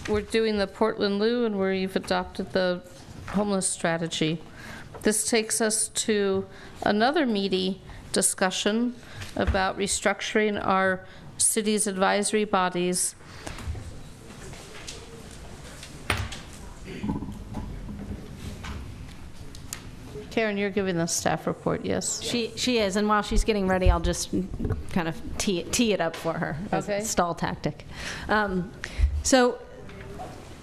We're doing the Portland Loo, and we've adopted the homeless strategy. This takes us to another meaty discussion about restructuring our city's advisory bodies. Karen, you're giving the staff report, yes? She is, and while she's getting ready, I'll just kind of tee it up for her as a stall tactic. So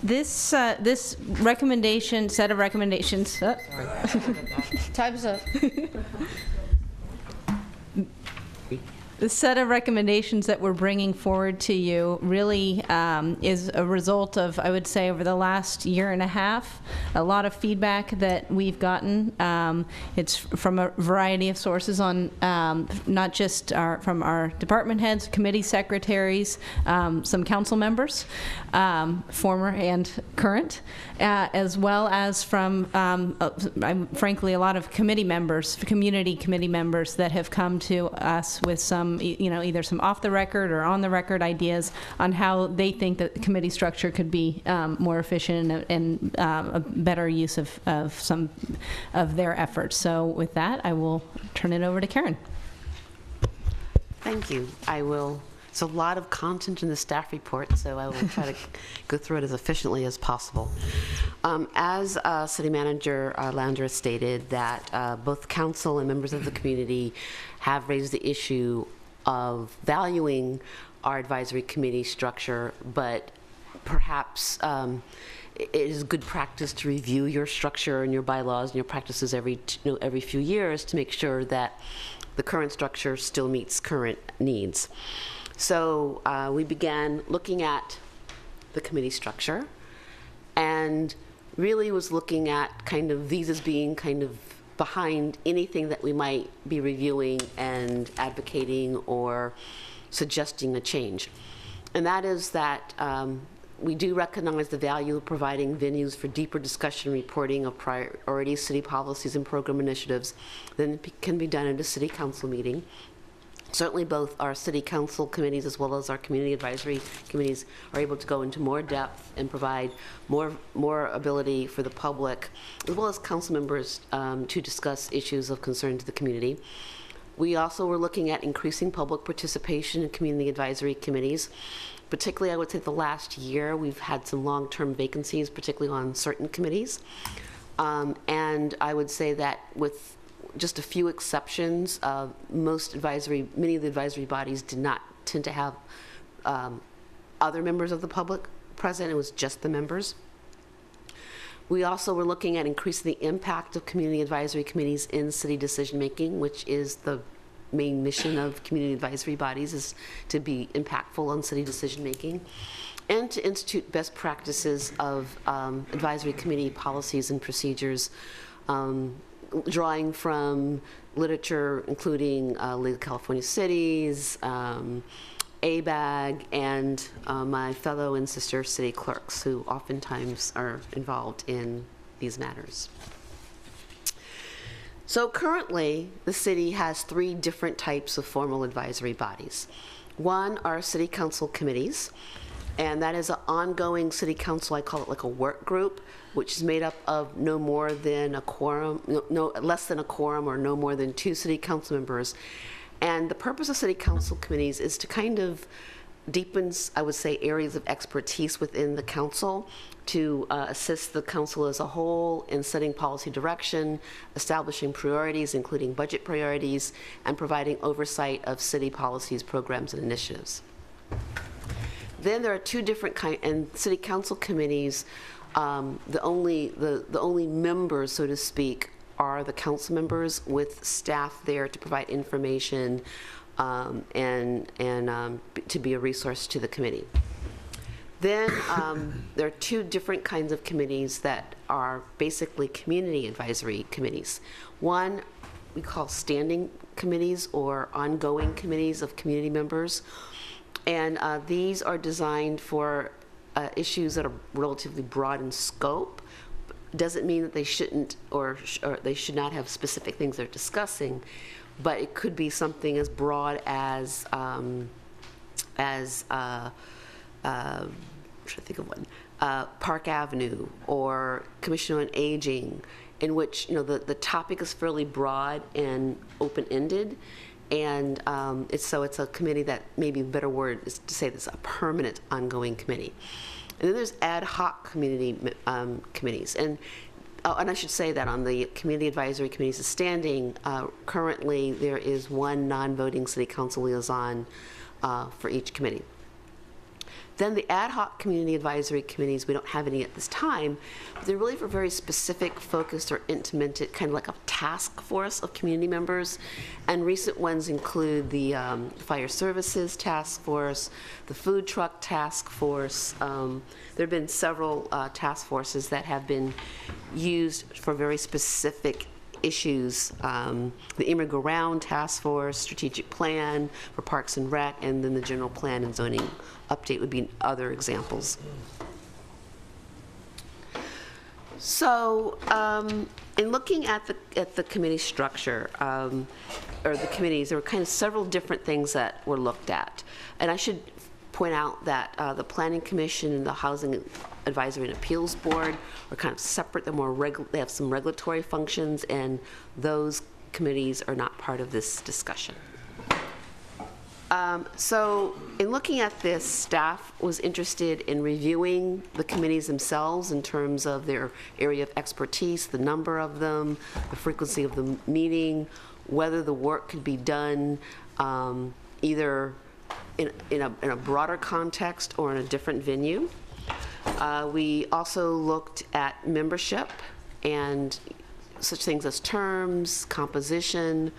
this recommendation, set of recommendations. Time's up. The set of recommendations that we're bringing forward to you really is a result of, I would say, over the last year and a half, a lot of feedback that we've gotten. It's from a variety of sources on not just from our department heads, committee secretaries, some council members, former and current, as well as from, frankly, a lot of committee members, community committee members that have come to us with some, either some off the record or on the record ideas on how they think that the committee structure could be more efficient and a better use of some of their efforts. So with that, I will turn it over to Karen. Thank you. I will. It's a lot of content in the staff report, so I will try to go through it as efficiently as possible. As City Manager Lander stated, that both council and members of the community have raised the issue of valuing our advisory committee structure, but perhaps it is good practice to review your structure and your bylaws and your practices every few years to make sure that the current structure still meets current needs. So we began looking at the committee structure and really was looking at kind of these as being kind of behind anything that we might be reviewing and advocating or suggesting a change. And that is that we do recognize the value of providing venues for deeper discussion and reporting of priority city policies and program initiatives than can be done at a city council meeting. Certainly both our city council committees as well as our community advisory committees are able to go into more depth and provide more ability for the public as well as council members to discuss issues of concern to the community. We also were looking at increasing public participation in community advisory committees. Particularly, I would say the last year, we've had some long-term vacancies, particularly on certain committees. And I would say that with just a few exceptions, many of the advisory bodies did not tend to have other members of the public present. It was just the members. We also were looking at increasing the impact of community advisory committees in city decision making, which is the main mission of community advisory bodies, is to be impactful on city decision making, and to institute best practices of advisory committee policies and procedures, drawing from literature including League of California Cities, ABAG, and my fellow and sister city clerks who oftentimes are involved in these matters. So currently, the city has 3 different types of formal advisory bodies. One are city council committees, and that is an ongoing city council, I call it like a work group, which is made up of no more than a quorum, less than a quorum or no more than 2 city council members. And the purpose of city council committees is to kind of deepen, I would say, areas of expertise within the council to assist the council as a whole in setting policy direction, establishing priorities, including budget priorities, and providing oversight of city policies, programs, and initiatives. Then there are 2 different kinds, and city council committees, the only members, so to speak, are the council members with staff there to provide information and to be a resource to the committee. Then there are 2 different kinds of committees that are basically community advisory committees. One we call standing committees or ongoing committees of community members. And these are designed for issues that are relatively broad in scope. Doesn't mean that they shouldn't or they should not have specific things they're discussing, but it could be something as broad as I'm trying to think of one, Park Avenue or Commission on Aging, in which the topic is fairly broad and open-ended, and it's a committee that maybe a better word is to say this a permanent, ongoing committee. And then there's ad hoc community committees, and I should say that on the community advisory committees standing, currently there is one non-voting city council liaison for each committee. Then the ad hoc community advisory committees, we don't have any at this time, but they're really for very specific, focused, or intimated, kind of like a task force of community members. And recent ones include the Fire Services Task Force, the Food Truck Task Force. There have been several task forces that have been used for very specific issues. The Emeryville Task Force, Strategic Plan for Parks and Rec, and then the General Plan and Zoning Update would be other examples. So, in looking at the committee structure, or the committees, there were kind of several different things that were looked at. And I should point out that the Planning Commission and the Housing Advisory and Appeals Board are kind of separate. They have some regulatory functions, and those committees are not part of this discussion. So in looking at this, staff was interested in reviewing the committees themselves in terms of their area of expertise, the number of them, the frequency of the meeting, whether the work could be done either in a broader context or in a different venue. We also looked at membership and such things as terms, composition,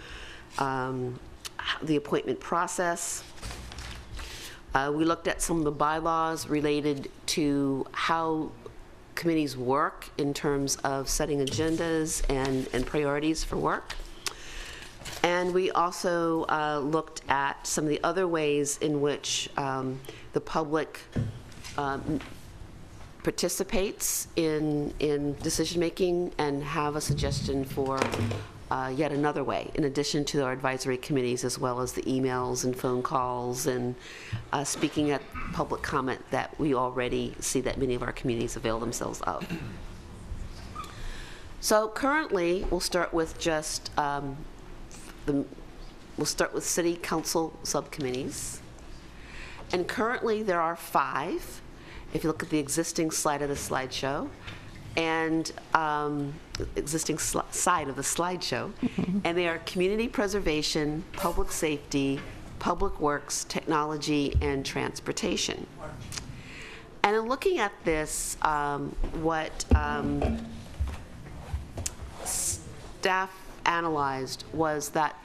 the appointment process. We looked at some of the bylaws related to how committees work in terms of setting agendas and priorities for work. And we also looked at some of the other ways in which the public participates in decision-making and have a suggestion for yet another way, in addition to our advisory committees, as well as the emails and phone calls and speaking at public comment that we already see that many of our communities avail themselves of. So currently, we'll start with just we'll start with city council subcommittees. And currently, there are 5. If you look at the existing slide of the slideshow, and existing side of the slideshow, and they are community preservation, public safety, public works, technology, and transportation. And in looking at this, what staff analyzed was that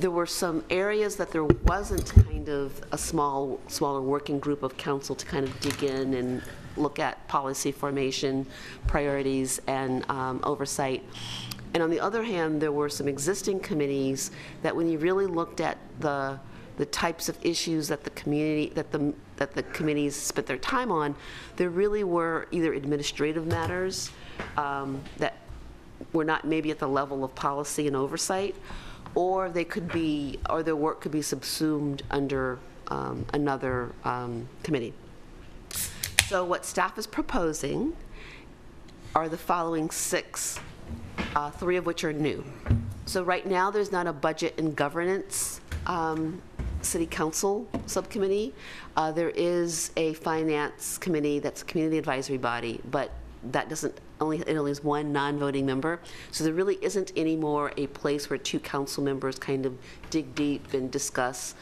there were some areas that there wasn't kind of a smaller working group of council to kind of dig in and look at policy formation, priorities, and oversight. And on the other hand, there were some existing committees that when you really looked at the types of issues that the community, that the committees spent their time on, there really were either administrative matters that were not maybe at the level of policy and oversight, or they could be, or their work could be subsumed under another committee. So what staff is proposing are the following 6, 3 of which are new. So right now there's not a budget and governance city council subcommittee. There is a finance committee that's a community advisory body, but that doesn't, it only has 1 non-voting member. So there really isn't anymore a place where 2 council members kind of dig deep and discuss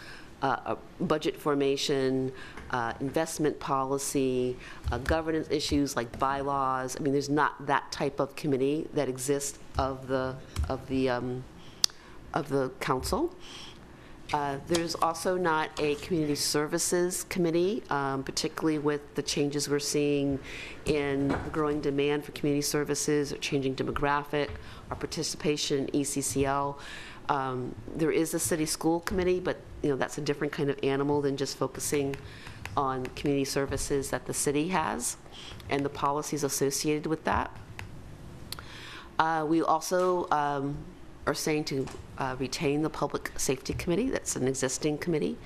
budget formation, investment policy, governance issues like bylaws. I mean, there's not that type of committee that exists of the council. There's also not a community services committee, particularly with the changes we're seeing in growing demand for community services, or changing demographic, or participation in ECCL. There is a city school committee, but that's a different kind of animal than just focusing on community services that the city has and the policies associated with that. We also are saying to retain the Public Safety Committee, that's an existing committee,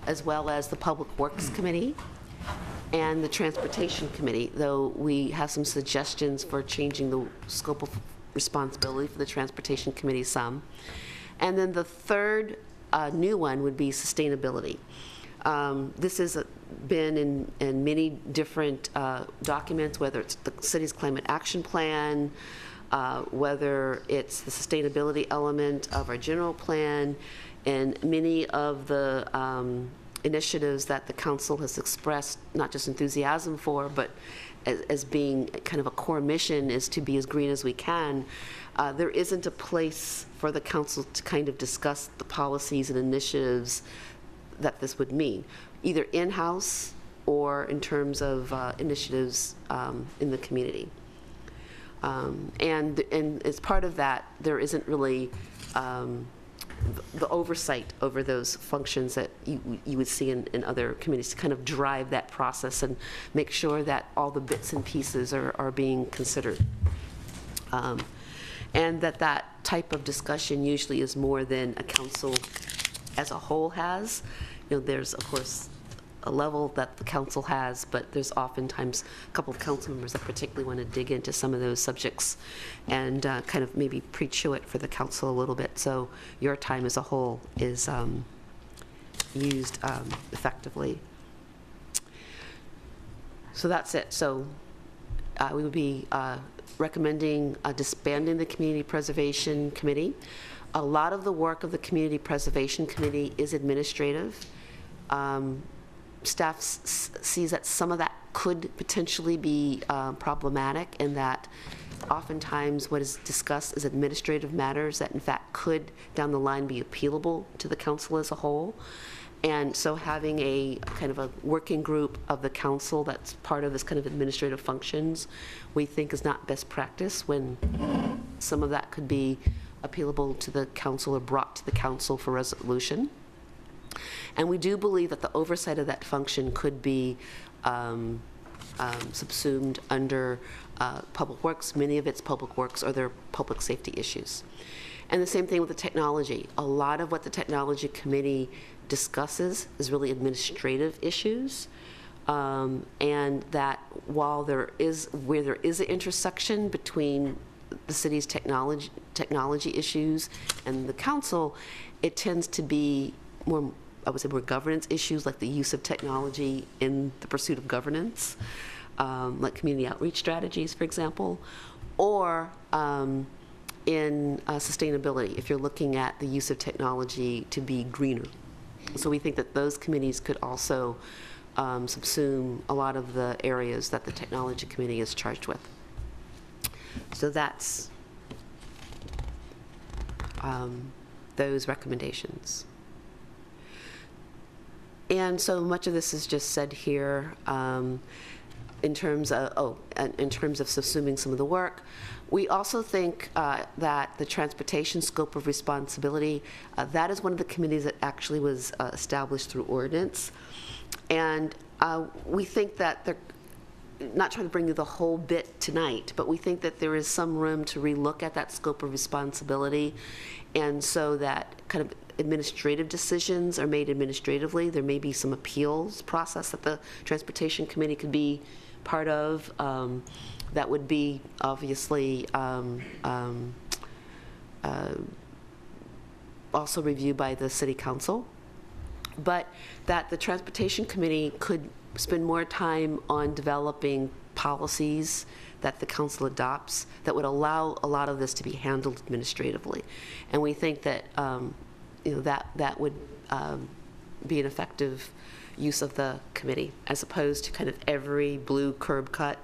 as well as the Public Works Committee. and the Transportation Committee, though we have some suggestions for changing the scope of responsibility for the Transportation Committee some. And then the third new one would be sustainability. This has been in many different documents, whether it's the city's climate action plan, whether it's the sustainability element of our general plan, and many of the initiatives that the council has expressed not just enthusiasm for, but as being kind of a core mission is to be as green as we can. There isn't a place for the council to kind of discuss the policies and initiatives that this would mean, either in-house or in terms of initiatives in the community. And as part of that, there isn't really the oversight over those functions that you would see in other communities to kind of drive that process and make sure that all the bits and pieces are being considered. And that type of discussion usually is more than a council as a whole has. You know, there's, of course, a level that the council has, but there's oftentimes a couple of council members that particularly want to dig into some of those subjects and kind of maybe pre-chew it for the council a little bit, so your time as a whole is used effectively. So that's it. So we would be recommending disbanding the Community Preservation Committee. A lot of the work of the Community Preservation Committee is administrative. Staff sees that some of that could potentially be problematic, and that oftentimes what is discussed is administrative matters that in fact could down the line be appealable to the council as a whole. And so having a kind of a working group of the council that's part of this kind of administrative functions, we think is not best practice when some of that could be appealable to the council or brought to the council for resolution. And we do believe that the oversight of that function could be subsumed under public works. Many of its public works are their public safety issues. And the same thing with the technology. A lot of what the technology committee discusses is really administrative issues. And that while there is an intersection between the city's technology issues and the council, it tends to be more, I would say, more governance issues, like the use of technology in the pursuit of governance, like community outreach strategies, for example, or in sustainability, if you're looking at the use of technology to be greener. So we think that those committees could also subsume a lot of the areas that the technology committee is charged with. So that's those recommendations. And so much of this is just said here in terms of subsuming some of the work. We also think that the transportation scope of responsibility, that is one of the committees that actually was established through ordinance. And we think that they're not trying to bring you the whole bit tonight, but we think that there is some room to relook at that scope of responsibility, and so that kind of administrative decisions are made administratively. There may be some appeals process that the Transportation Committee could be part of. That would be obviously also reviewed by the City Council, but that the Transportation Committee could spend more time on developing policies that the council adopts that would allow a lot of this to be handled administratively. And we think that that would be an effective use of the committee, as opposed to kind of every blue curb cut.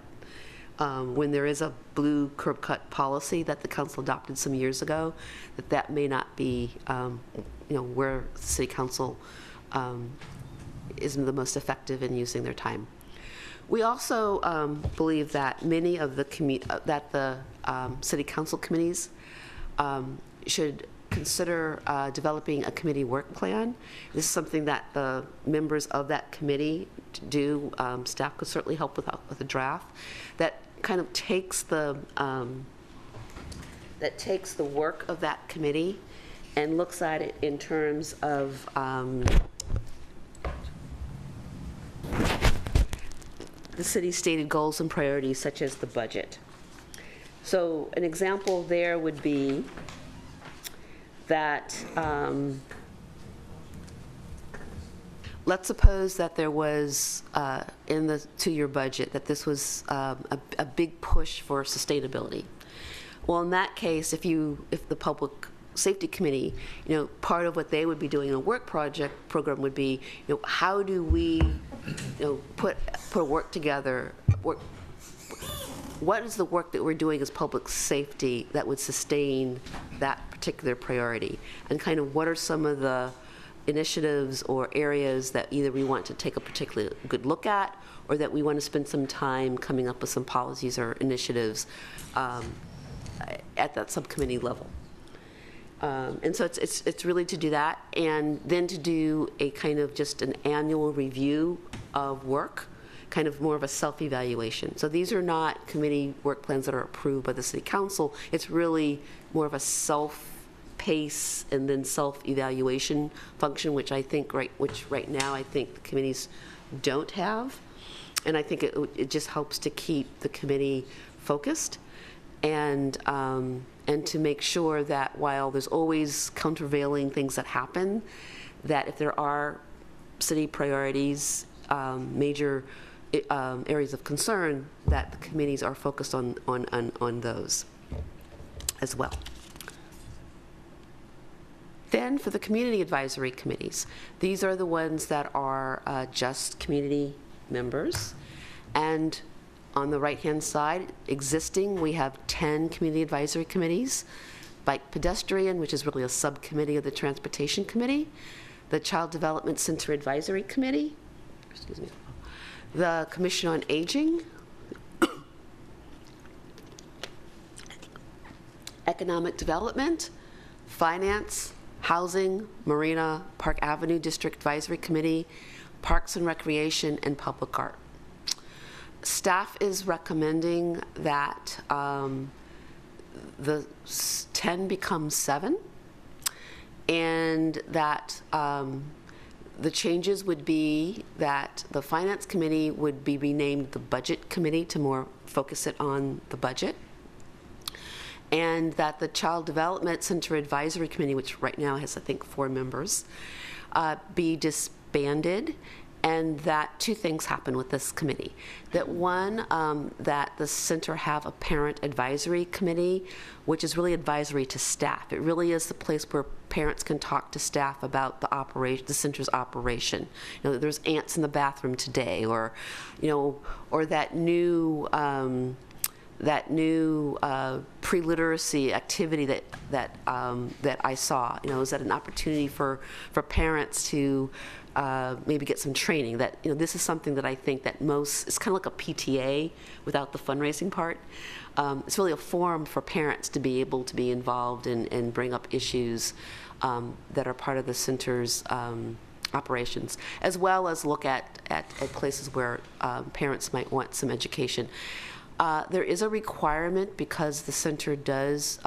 When there is a blue curb cut policy that the council adopted some years ago, that may not be where the City Council isn't the most effective in using their time. We also believe that many of the City Council committees should consider developing a committee work plan. This is something that the members of that committee do. Staff could certainly help with a draft that kind of takes the work of that committee and looks at it in terms of the city's stated goals and priorities, such as the budget. So an example there would be that, let's suppose that there was, in the 2-year budget, that this was a big push for sustainability. Well, in that case, if the Public Safety Committee, part of what they would be doing in a work program would be, how do we, put work together, what is the work that we're doing as public safety that would sustain that particular priority? And kind of what are some of the initiatives or areas that either we want to take a particularly good look at, or that we want to spend some time coming up with some policies or initiatives at that subcommittee level. And so it's really to do that, and then to do a kind of just an annual review of work, kind of more of a self-evaluation. So these are not committee work plans that are approved by the City Council. It's really more of a self-pace and then self-evaluation function, which I think right now I think the committees don't have. And I think it just helps to keep the committee focused, and to make sure that while there's always countervailing things that happen, that if there are city priorities, major areas of concern, that the committees are focused on those as well. Then for the community advisory committees, these are the ones that are just community members. And on the right-hand side, existing, we have 10 community advisory committees. Bike Pedestrian, which is really a subcommittee of the Transportation Committee. The Child Development Center Advisory Committee. Excuse me. The Commission on Aging. Economic Development. Finance. Housing. Marina. Park Avenue District Advisory Committee. Parks and Recreation, and Public Art. Staff is recommending that the 10 become 7, and that the changes would be that the Finance Committee would be renamed the Budget Committee to more focus it on the budget, and that the Child Development Center Advisory Committee, which right now has I think 4 members, be disbanded. And that 2 things happen with this committee. That one, that the center have a parent advisory committee, which is really advisory to staff. It really is the place where parents can talk to staff about the center's operation. There's ants in the bathroom today, or, or that new pre-literacy activity that I saw. Is that an opportunity for parents to maybe get some training? That this is something that I think that it's kind of like a PTA without the fundraising part. It's really a forum for parents to be able to be involved and bring up issues that are part of the center's operations, as well as look at places where parents might want some education. There is a requirement, because the center does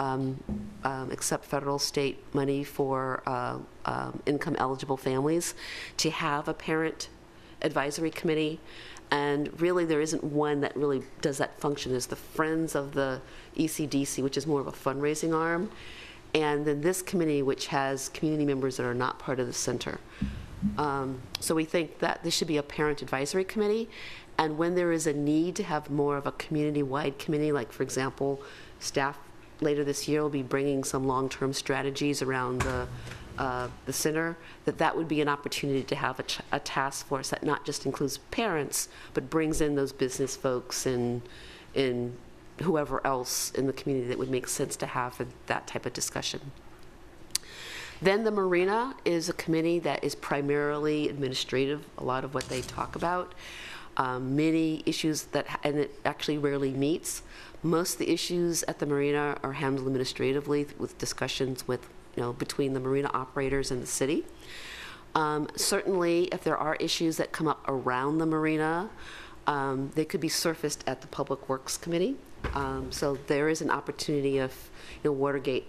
accept federal, state money for income eligible families, to have a parent advisory committee. And really there isn't one that really does that function. There's the Friends of the ECDC, which is more of a fundraising arm, and then this committee, which has community members that are not part of the center. So we think that this should be a parent advisory committee. And when there is a need to have more of a community-wide committee, like for example, staff later this year will be bringing some long-term strategies around the center, that would be an opportunity to have a task force that not just includes parents, but brings in those business folks and whoever else in the community that would make sense to have for that type of discussion. Then the Marina is a committee that is primarily administrative, a lot of what they talk about. Many issues and it actually rarely meets. Most of the issues at the Marina are handled administratively with discussions with, between the Marina operators and the city. Certainly, if there are issues that come up around the Marina, they could be surfaced at the Public Works Committee. So there is an opportunity if, Watergate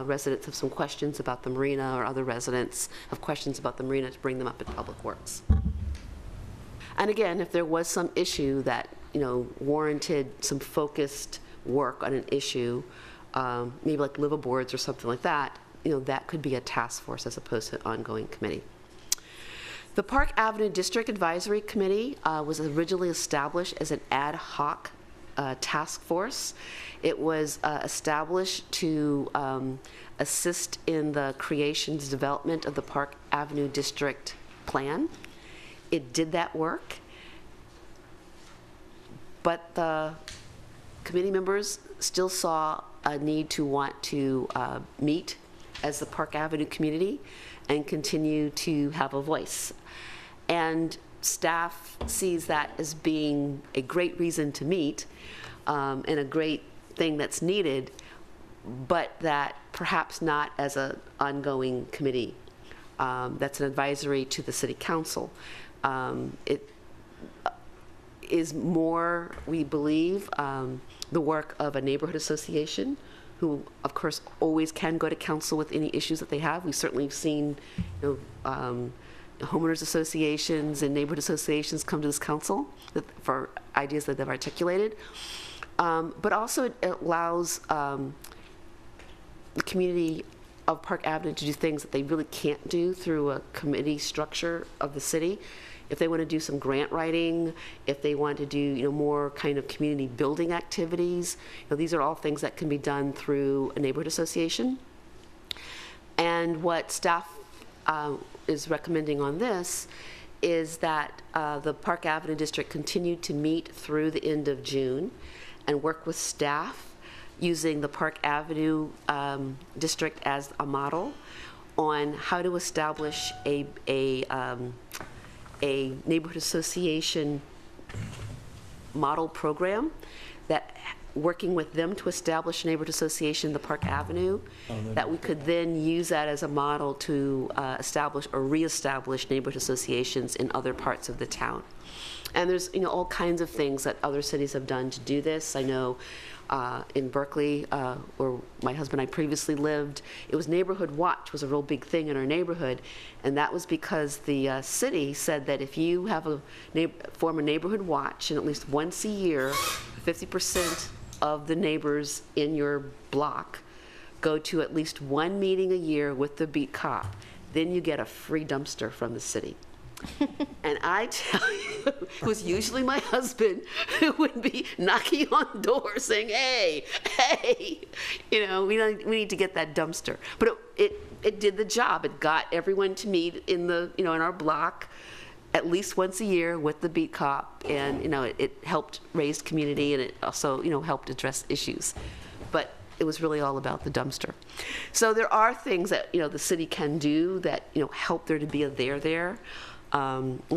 residents have some questions about the Marina, or other residents have questions about the Marina, to bring them up at Public Works. And again, if there was some issue that, warranted some focused work on an issue, maybe like liveaboards or something like that, that could be a task force as opposed to an ongoing committee. The Park Avenue District Advisory Committee was originally established as an ad hoc task force. It was established to assist in the creation's development of the Park Avenue District Plan. It did that work, but the committee members still saw a need to want to meet as the Park Avenue community and continue to have a voice. And staff sees that as being a great reason to meet and a great thing that's needed, but that perhaps not as an ongoing committee. That's an advisory to the city council. It is more, we believe, the work of a neighborhood association, who, of course, always can go to council with any issues that they have. We've certainly seen, homeowners associations and neighborhood associations come to this council for ideas that they've articulated. But also it allows the community of Park Avenue to do things that they really can't do through a committee structure of the city. If they want to do some grant writing, if they want to do more kind of community building activities, these are all things that can be done through a neighborhood association. And what staff is recommending on this is that the Park Avenue District continue to meet through the end of June and work with staff using the Park Avenue District as a model on how to establish a neighborhood association model program, that working with them to establish a neighborhood association, the Park Avenue, that we could then use that as a model to establish or reestablish neighborhood associations in other parts of the town. And there's all kinds of things that other cities have done to do this. I know in Berkeley, where my husband and I previously lived, it was Neighborhood Watch was a real big thing in our neighborhood, and that was because the city said that if you have form a neighborhood watch, and at least once a year, 50% of the neighbors in your block go to at least one meeting a year with the beat cop, then you get a free dumpster from the city. And I tell you, it was usually my husband who would be knocking on doors saying, hey, we need to get that dumpster. But it did the job. It got everyone to meet in in our block at least once a year with the beat cop, and it helped raise community, and it also helped address issues. But it was really all about the dumpster. So there are things that the city can do that help there to be a there.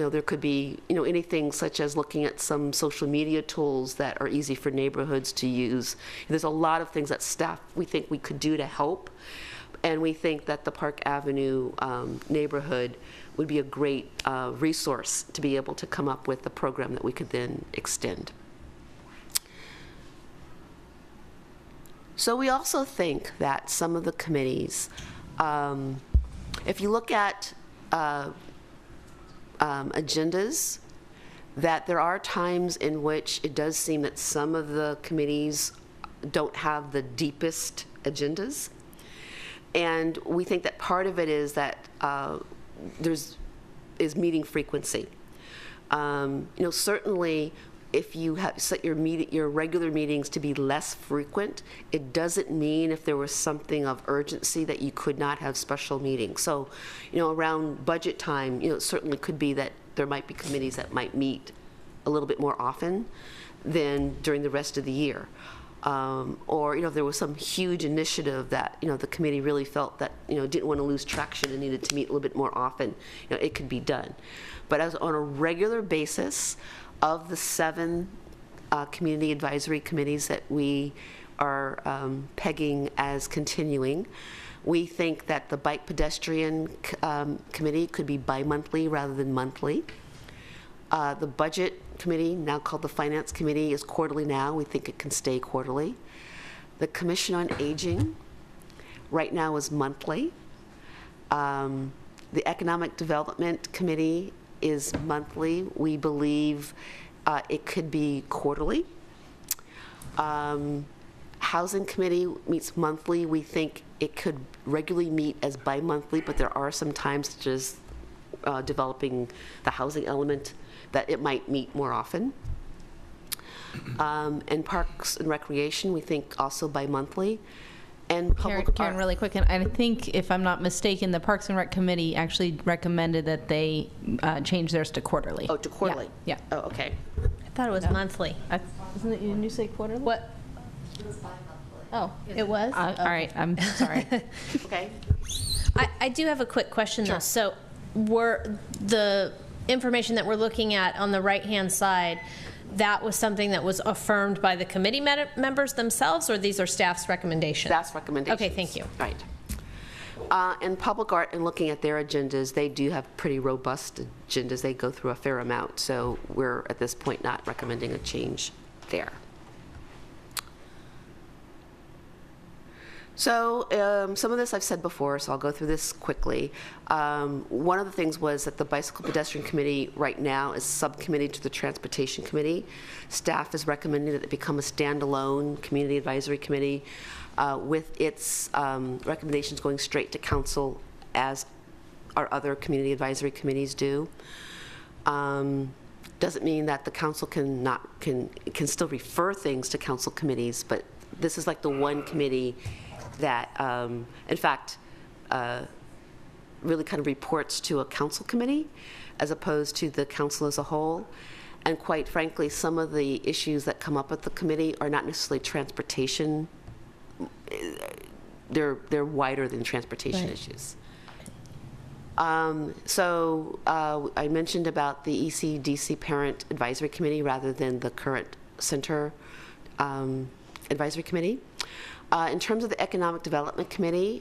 There could be anything such as looking at some social media tools that are easy for neighborhoods to use. There's a lot of things that staff we think we could do to help, and we think that the Park Avenue neighborhood would be a great resource to be able to come up with a program that we could then extend. So we also think that some of the committees, if you look at agendas, that there are times in which it does seem that some of the committees don't have the deepest agendas. And we think that part of it is that is meeting frequency. Certainly if you have set your regular meetings to be less frequent, it doesn't mean if there was something of urgency that you could not have special meetings. So, around budget time, it certainly could be that there might be committees that might meet a little bit more often than during the rest of the year. Or, if there was some huge initiative that, the committee really felt that, didn't want to lose traction and needed to meet a little bit more often, it could be done. But as on a regular basis, of the 7 community advisory committees that we are pegging as continuing, we think that the bike pedestrian committee could be bi-monthly rather than monthly. The budget committee, now called the finance committee, is quarterly now. We think it can stay quarterly. The Commission on Aging right now is monthly. The economic development committee is monthly. We believe it could be quarterly. Housing Committee meets monthly. We think it could regularly meet as bi-monthly, but there are some times, such as developing the housing element, that it might meet more often. And Parks and Recreation, we think also bi-monthly. And public Karen, really quick, and I think, if I'm not mistaken, the Parks and Rec Committee actually recommended that they change theirs to quarterly. Oh, to quarterly? Yeah. Oh, okay. I thought it was monthly. Isn't it, didn't you say quarterly? What? Oh, it was? All right, I'm sorry. Okay. I do have a quick question, though. So were the information that we're looking at on the right-hand side, that was something that was affirmed by the committee members themselves, or these are staff's recommendations? Staff's recommendations. Okay, thank you. Right. And Public Art, in looking at their agendas, they do have pretty robust agendas. They go through a fair amount, so we're at this point not recommending a change there. So some of this I've said before, so I'll go through this quickly. One of the things was that the Bicycle Pedestrian Committee right now is subcommittee to the Transportation Committee. Staff is recommending that it become a standalone community advisory committee with its recommendations going straight to council, as our other community advisory committees do. Doesn't mean that the council can still refer things to council committees, but this is like the one committee that, in fact, really kind of reports to a council committee as opposed to the council as a whole. And quite frankly, some of the issues that come up at the committee are not necessarily transportation. They're wider than transportation issues. So I mentioned about the ECDC Parent Advisory Committee rather than the current Center Advisory Committee. In terms of the Economic Development Committee,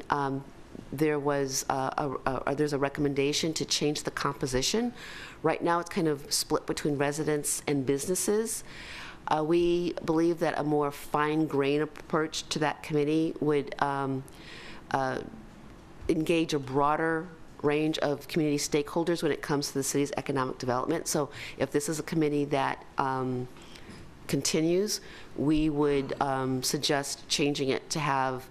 there's a recommendation to change the composition. Right now it's kind of split between residents and businesses. We believe that a more fine-grained approach to that committee would engage a broader range of community stakeholders when it comes to the city's economic development. So if this is a committee that continues, we would suggest changing it to have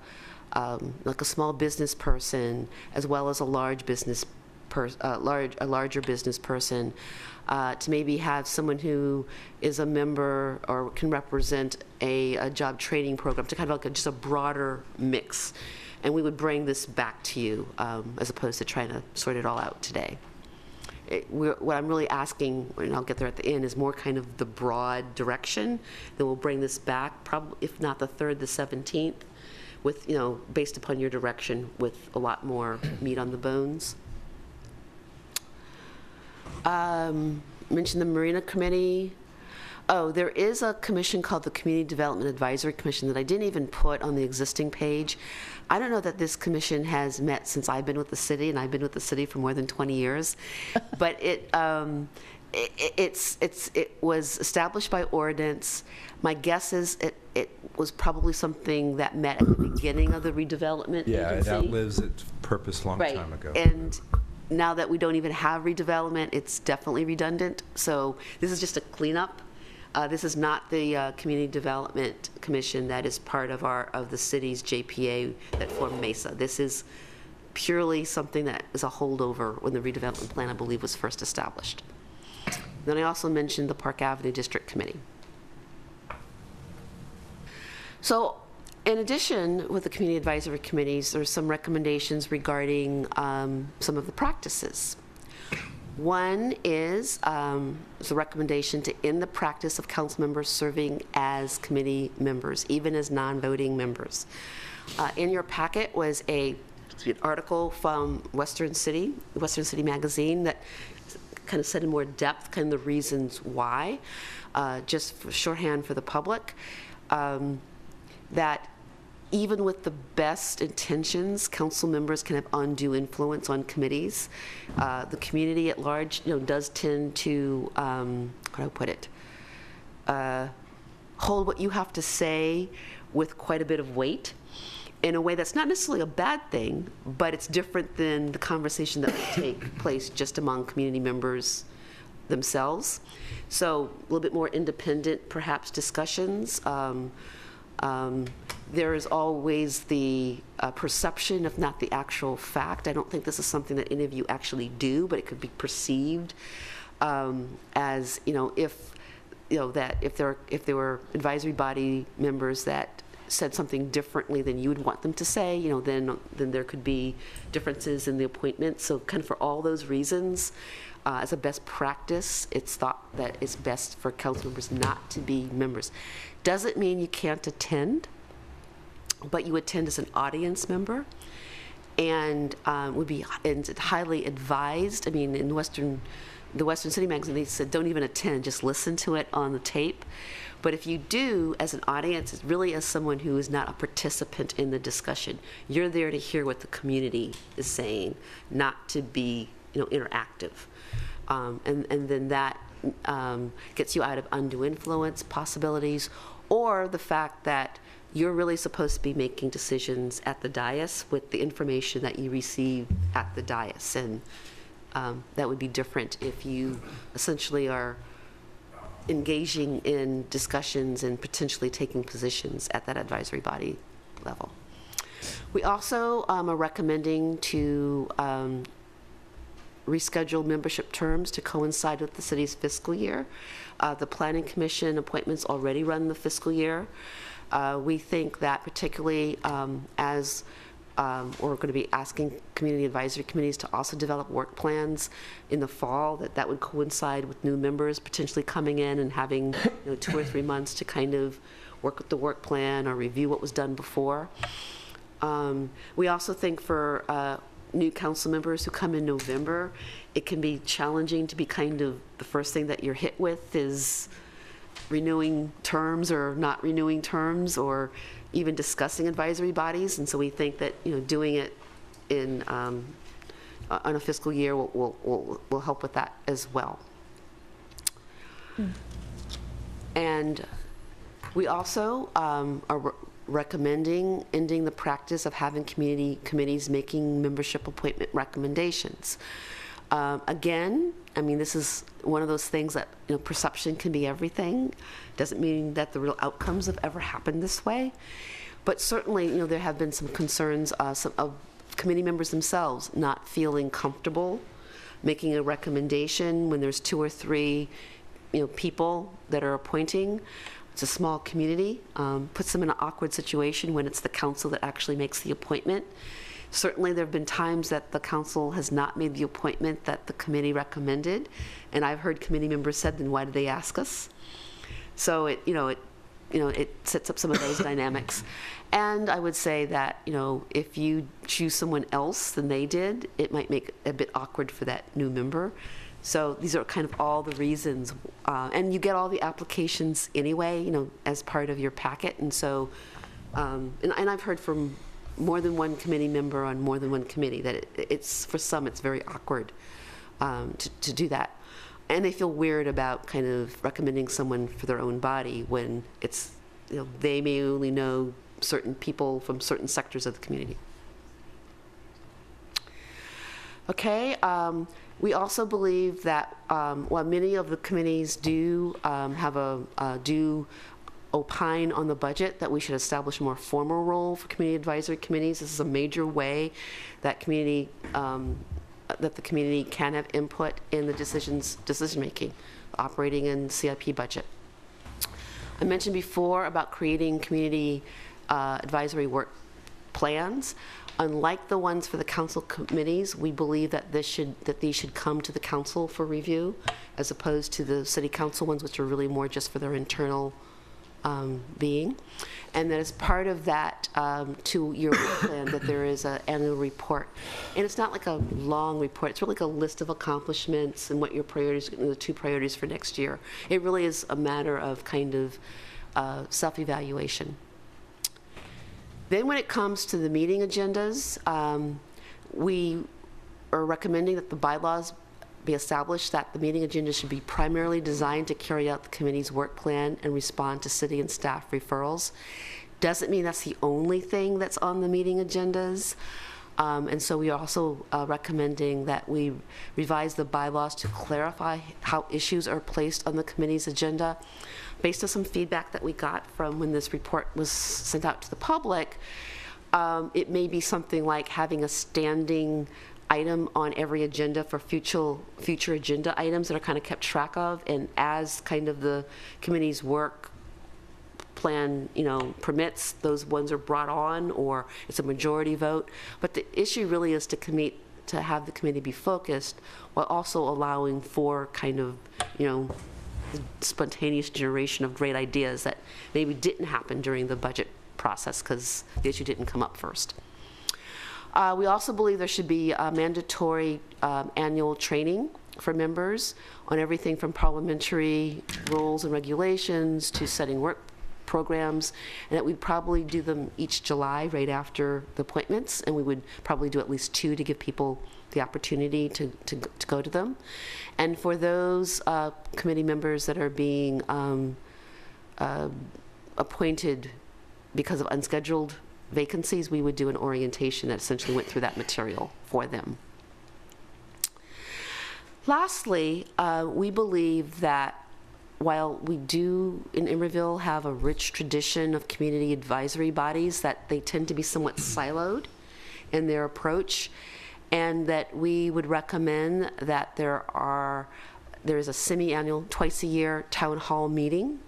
like a small business person as well as a larger business person, to maybe have someone who is a member or can represent a job training program, to kind of like just a broader mix. And we would bring this back to you as opposed to trying to sort it all out today. What I'm really asking, and I'll get there at the end, is more kind of the broad direction. Then we'll bring this back, probably, if not the 3rd, the 17th, with, based upon your direction, with a lot more meat on the bones. Mentioned the Marina Committee. Oh, there is a commission called the Community Development Advisory Commission that I didn't even put on the existing page. I don't know that this commission has met since I've been with the city, and I've been with the city for more than 20 years. But it was established by ordinance. My guess is it was probably something that met at the beginning of the redevelopment agency. It outlives its purpose long Right. time ago. And now that we don't even have redevelopment, it's definitely redundant. So this is just a cleanup. This is not the Community Development Commission that is part of the city's JPA that formed Mesa. This is purely something that is a holdover when the redevelopment plan, I believe, was first established. Then I also mentioned the Park Avenue District Committee. So in addition, with the community advisory committees, there's some recommendations regarding some of the practices. One is the recommendation to end the practice of council members serving as committee members, even as non-voting members. In your packet was an article from Western City Magazine, that kind of said in more depth kind of the reasons why, just for shorthand for the public, that even with the best intentions, council members can have undue influence on committees. The community at large, does tend to, how do I put it, hold what you have to say with quite a bit of weight in a way that's not necessarily a bad thing, but it's different than the conversation that would take place just among community members themselves. So a little bit more independent, perhaps, discussions. There is always the perception, if not the actual fact. I don't think this is something that any of you actually do, but it could be perceived as, that if there were advisory body members that said something differently than you would want them to say, then there could be differences in the appointment. So kind of for all those reasons, as a best practice, it's thought that it's best for council members not to be members. Doesn't mean you can't attend, but you attend as an audience member, and would be highly advised. I mean, in the Western City Magazine, they said don't even attend, just listen to it on the tape. But if you do, as an audience, it's really as someone who is not a participant in the discussion. You're there to hear what the community is saying, not to be, interactive. And then that gets you out of undue influence possibilities, or the fact that you're really supposed to be making decisions at the dais with the information that you receive at the dais. And that would be different if you essentially are engaging in discussions and potentially taking positions at that advisory body level. We also are recommending to reschedule membership terms to coincide with the city's fiscal year. The Planning Commission appointments already run the fiscal year. We think that particularly as we're going to be asking community advisory committees to also develop work plans in the fall, that would coincide with new members potentially coming in and having 2 or 3 months to kind of work with the work plan or review what was done before. We also think for new council members who come in November, it can be challenging to be kind of the first thing that you're hit with is renewing terms or not renewing terms, or even discussing advisory bodies. And so we think that doing it in on a fiscal year will help with that as well. And we also are recommending ending the practice of having community committees making membership appointment recommendations. Again, I mean, this is one of those things that perception can be everything. Doesn't mean that the real outcomes have ever happened this way, but certainly there have been some concerns of committee members themselves not feeling comfortable making a recommendation when there's 2 or 3 people that are appointing. It's a small community, puts them in an awkward situation when it's the council that actually makes the appointment. Certainly there have been times that the council has not made the appointment that the committee recommended, and I've heard committee members said, then why did they ask us? So it sets up some of those dynamics. And I would say that if you choose someone else than they did, it might make it a bit awkward for that new member. So these are kind of all the reasons, and you get all the applications anyway, as part of your packet. And so, and I've heard from more than one committee member on more than one committee that it's for some it's very awkward to do that, and they feel weird about kind of recommending someone for their own body when it's they may only know certain people from certain sectors of the community. Okay. We also believe that while many of the committees do do opine on the budget, that we should establish a more formal role for community advisory committees. This is a major way that that the community can have input in the decision making, operating and CIP budget. I mentioned before about creating community advisory work plans. Unlike the ones for the council committees, we believe that these should come to the council for review, as opposed to the city council ones, which are really more just for their internal being. And that as part of that 2-year plan, that there is an annual report. And it's not like a long report, it's really like a list of accomplishments and what your priorities, the 2 priorities for next year. It really is a matter of kind of self-evaluation. Then when it comes to the meeting agendas, we are recommending that the bylaws be established that the meeting agenda should be primarily designed to carry out the committee's work plan and respond to city and staff referrals. Doesn't mean that's the only thing that's on the meeting agendas. And so we are also recommending that we revise the bylaws to clarify how issues are placed on the committee's agenda. Based on some feedback that we got from when this report was sent out to the public, it may be something like having a standing item on every agenda for future agenda items that are kind of kept track of, and as kind of the committee's work plan, permits, those ones are brought on, or it's a majority vote. But the issue really is to have the committee be focused while also allowing for kind of, spontaneous generation of great ideas that maybe didn't happen during the budget process because the issue didn't come up first. We also believe there should be mandatory annual training for members on everything from parliamentary rules and regulations to setting work programs, and that we'd probably do them each July right after the appointments, and we would probably do at least 2 to give people the opportunity to go to them. And for those committee members that are being appointed because of unscheduled vacancies, we would do an orientation that essentially went through that material for them. Lastly, we believe that while we do in Emeryville have a rich tradition of community advisory bodies, that they tend to be somewhat siloed in their approach, and that we would recommend that there is a semi-annual, twice-a-year town hall meeting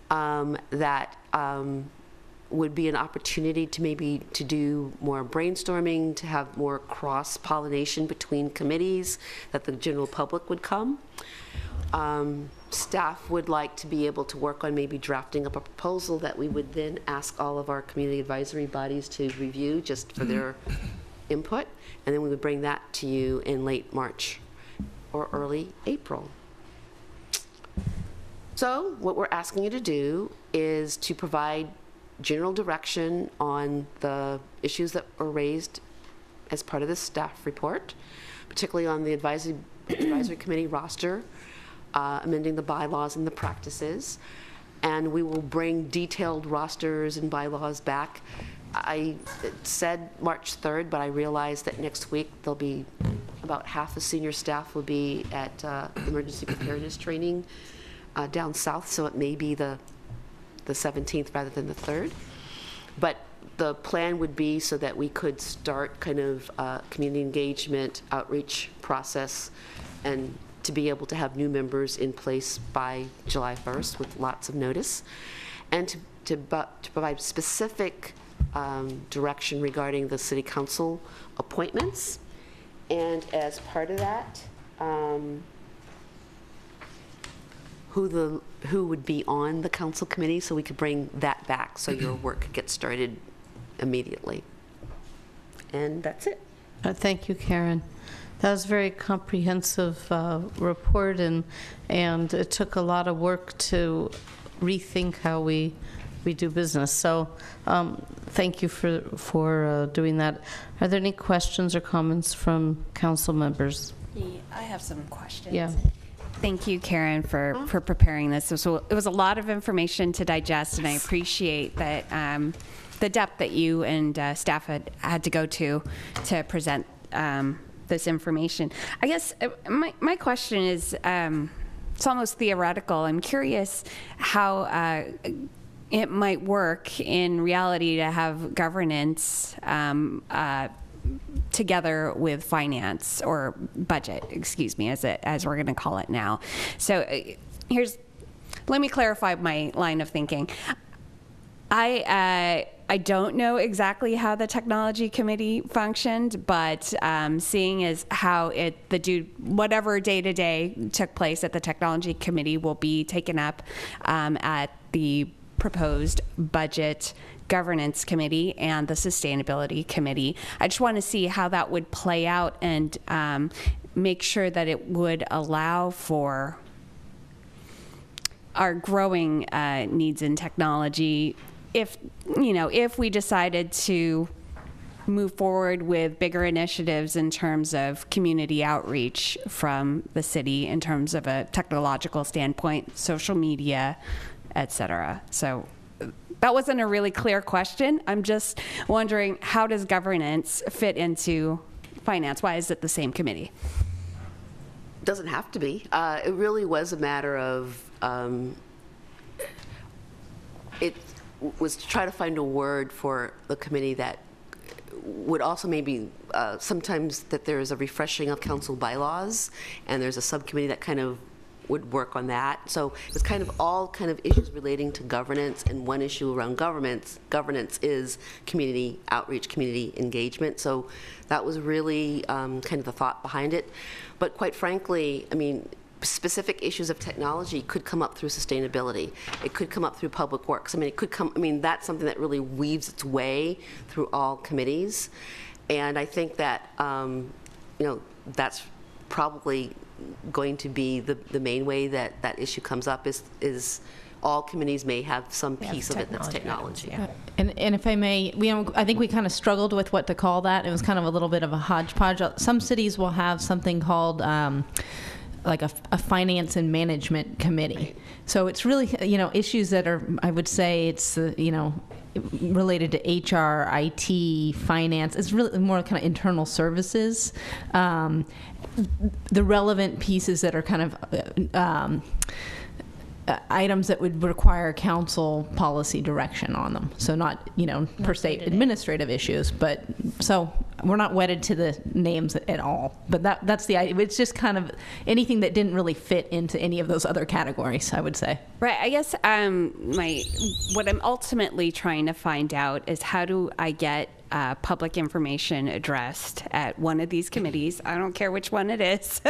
that would be an opportunity to do more brainstorming, to have more cross-pollination between committees, that the general public would come. Staff would like to be able to work on maybe drafting up a proposal that we would then ask all of our community advisory bodies to review just for their input, and then we would bring that to you in late March or early April. So what we're asking you to do is to provide general direction on the issues that were raised as part of this staff report, particularly on the advisory committee roster, amending the bylaws and the practices, and we will bring detailed rosters and bylaws back. I said March 3rd, but I realized that next week there'll be about half the senior staff will be at emergency preparedness training down south, so it may be the 17th rather than the 3rd. But the plan would be so that we could start kind of community engagement outreach process, and to be able to have new members in place by July 1st with lots of notice, and to provide specific direction regarding the city council appointments. And as part of that, who would be on the council committee, so we could bring that back so your work could get started immediately. And that's it. Thank you, Karen. That was a very comprehensive report, and it took a lot of work to rethink how we do business. So thank you for doing that. Are there any questions or comments from council members? Yeah, I have some questions. Yeah. Thank you, Karen, for preparing this. So it was a lot of information to digest, and I appreciate that the depth that you and staff had to go to present this information. I guess my question is, it's almost theoretical. I'm curious how it might work in reality to have governance together with finance, or budget, excuse me, as we're going to call it now. So let me clarify my line of thinking. I don't know exactly how the technology committee functioned, but seeing as how whatever day-to-day took place at the technology committee will be taken up at the proposed budget governance committee and the sustainability committee. I just want to see how that would play out, and make sure that it would allow for our growing needs in technology. If we decided to move forward with bigger initiatives in terms of community outreach from the city, in terms of a technological standpoint, social media, et cetera. So that wasn't a really clear question. I'm just wondering, how does governance fit into finance? Why is it the same committee? Doesn't have to be. It really was a matter of, it was to try to find a word for the committee that would also maybe, sometimes that there is a refreshing of council bylaws, and there's a subcommittee that kind of would work on that. So it was kind of all kind of issues relating to governance, and one issue around governance is community outreach, community engagement. So that was really kind of the thought behind it. But quite frankly, I mean, specific issues of technology could come up through sustainability. It could come up through public works. I mean, it could come, I mean, that's something that really weaves its way through all committees. And I think that, you know, that's probably going to be the main way that that issue comes up is all committees may have some piece of it that's technology. And if I may, I think we kind of struggled with what to call that. It was kind of a little bit of a hodgepodge. Some cities will have something called like a finance and management committee. Right. So it's really, you know, issues that are, I would say it's, you know, related to HR, IT, finance. It's really more kind of internal services. The relevant pieces that are kind of items that would require council policy direction on them. So not, you know, per se administrative issues, but so we're not wedded to the names at all. But that's the idea. It's just kind of anything that didn't really fit into any of those other categories, I would say. Right. I guess what I'm ultimately trying to find out is, how do I get public information addressed at one of these committees? I don't care which one it is,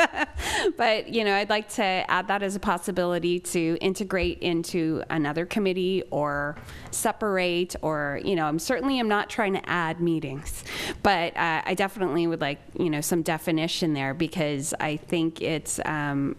but you know, I'd like to add that as a possibility to integrate into another committee or separate, or, you know, I'm certainly not trying to add meetings, but I definitely would like, you know, some definition there, because I think it's an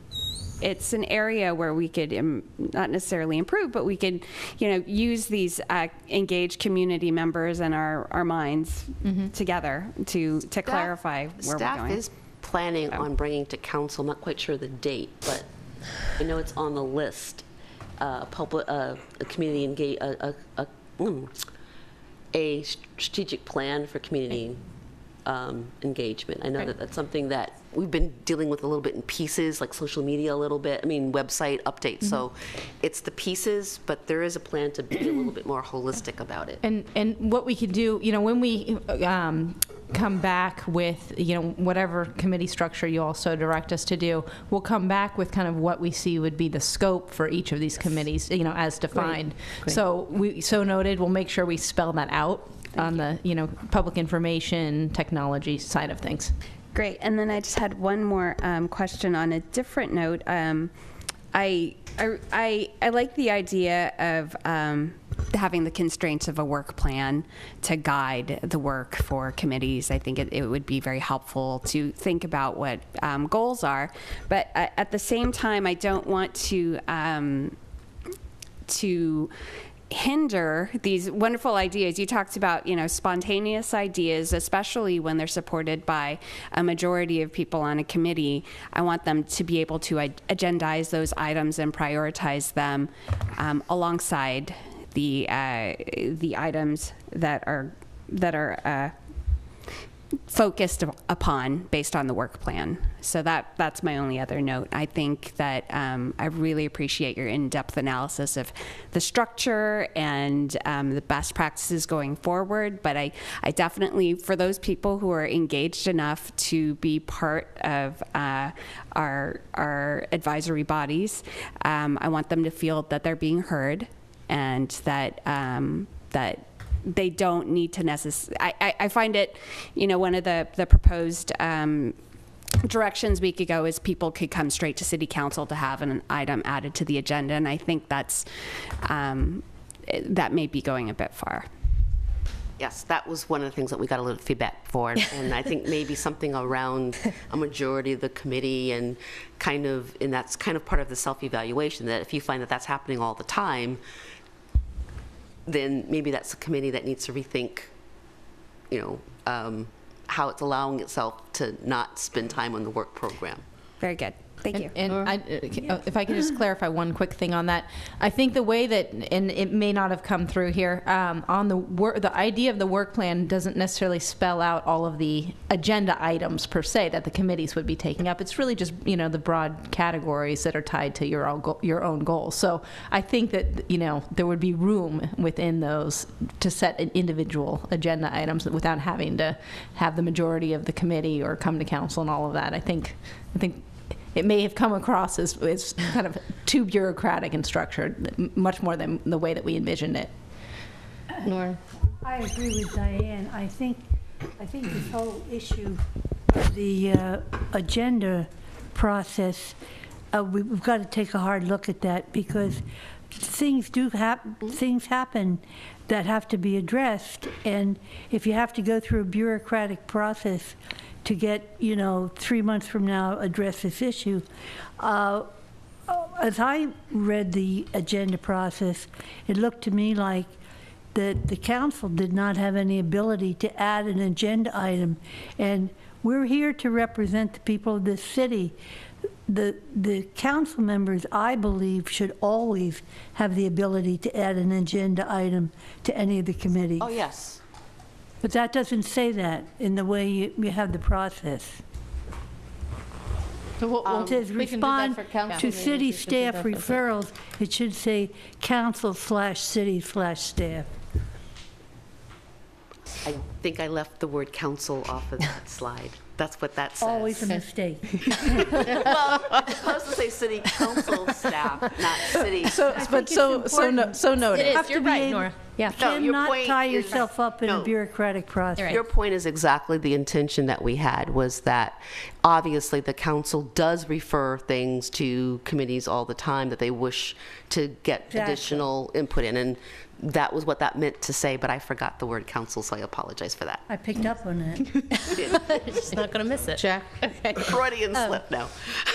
area where we could not necessarily improve, but we could, you know, use these engaged community members and our minds together to clarify where we're going. Staff is planning on bringing to council, not quite sure the date, but I know it's on the list, a community a strategic plan for community engagement. I know that that's something that we've been dealing with a little bit in pieces, like social media a little bit, I mean, website updates. So it's the pieces, but there is a plan to be a little bit more holistic about it. And what we could do, you know, when we come back with, you know, whatever committee structure you also direct us to do, we'll come back with kind of what we see would be the scope for each of these committees, you know, as defined. Great. So noted, we'll make sure we spell that out on the, you know, public information technology side of things. Great. And then I just had one more question on a different note. I like the idea of having the constraints of a work plan to guide the work for committees. I think it would be very helpful to think about what goals are, but at the same time, I don't want to hinder these wonderful ideas. You talked about, you know, spontaneous ideas, especially when they're supported by a majority of people on a committee. I want them to be able to agendize those items and prioritize them alongside the items that are focused upon based on the work plan. So that's my only other note. I think that I really appreciate your in-depth analysis of the structure and the best practices going forward, but I definitely, for those people who are engaged enough to be part of our advisory bodies, I want them to feel that they're being heard, and that they don't need to necessarily. I find it, you know, one of the proposed directions week ago is people could come straight to City Council to have an item added to the agenda, and I think that's that may be going a bit far. Yes, that was one of the things that we got a little feedback for, and I think maybe something around a majority of the committee, and that's kind of part of the self-evaluation, that if you find that that's happening all the time, then maybe that's a committee that needs to rethink, you know, how it's allowing itself to not spend time on the work program. Very good. Thank you. And if I could just clarify one quick thing on that, I think the way that, and it may not have come through here, on the idea of the work plan doesn't necessarily spell out all of the agenda items per se that the committees would be taking up. It's really just, you know, the broad categories that are tied to your own goals. So I think that, you know, there would be room within those to set an individual agenda items without having to have the majority of the committee or come to council and all of that. I think it may have come across as kind of too bureaucratic and structured, much more than the way that we envisioned it. Nora? I agree with Diane. I think this whole issue of the agenda process, we've got to take a hard look at that, because things happen that have to be addressed, and if you have to go through a bureaucratic process to get, you know, 3 months from now address this issue. As I read the agenda process, it looked to me like that the council did not have any ability to add an agenda item, and we're here to represent the people of this city. The council members, I believe, should always have the ability to add an agenda item to any of the committees. Oh, yes. But that doesn't say that in the way you have the process. It says we can do that respond for council to meetings. city We should do staff that for- referrals. It should say council/city/staff. I think I left the word council off of that slide. That's what that says. Always a mistake. Well, it's supposed to say city council staff, not city. So noted. It is, Have to you're be right, able- Nora. Yeah. No, your Cannot point tie is- yourself up in no. a bureaucratic process. Your point is exactly the intention that we had, was that obviously the council does refer things to committees all the time that they wish to get Exactly. additional input in, and that was what that meant to say, but I forgot the word council, so I apologize for that. I picked up on that. She's not going to miss it. Jack? Freudian slip, no.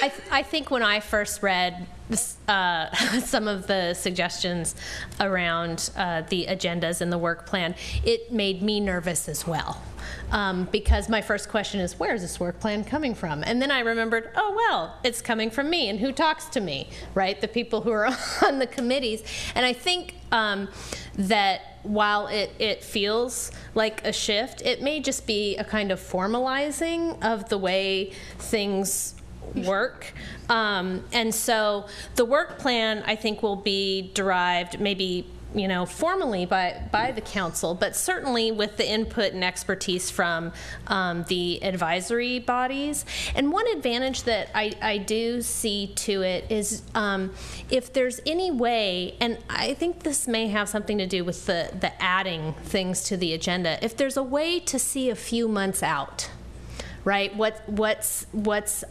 I think when I first read some of the suggestions around the agendas and the work plan, it made me nervous as well. Because my first question is, where is this work plan coming from? And then I remembered, oh, well, it's coming from me. And who talks to me, right? The people who are on the committees. And I think that while it feels like a shift, it may just be a kind of formalizing of the way things work. And so the work plan, I think, will be derived maybe, you know, formally by the council, but certainly with the input and expertise from the advisory bodies. And one advantage that I do see to it is if there's any way, and I think this may have something to do with the adding things to the agenda, if there's a way to see a few months out, right? What's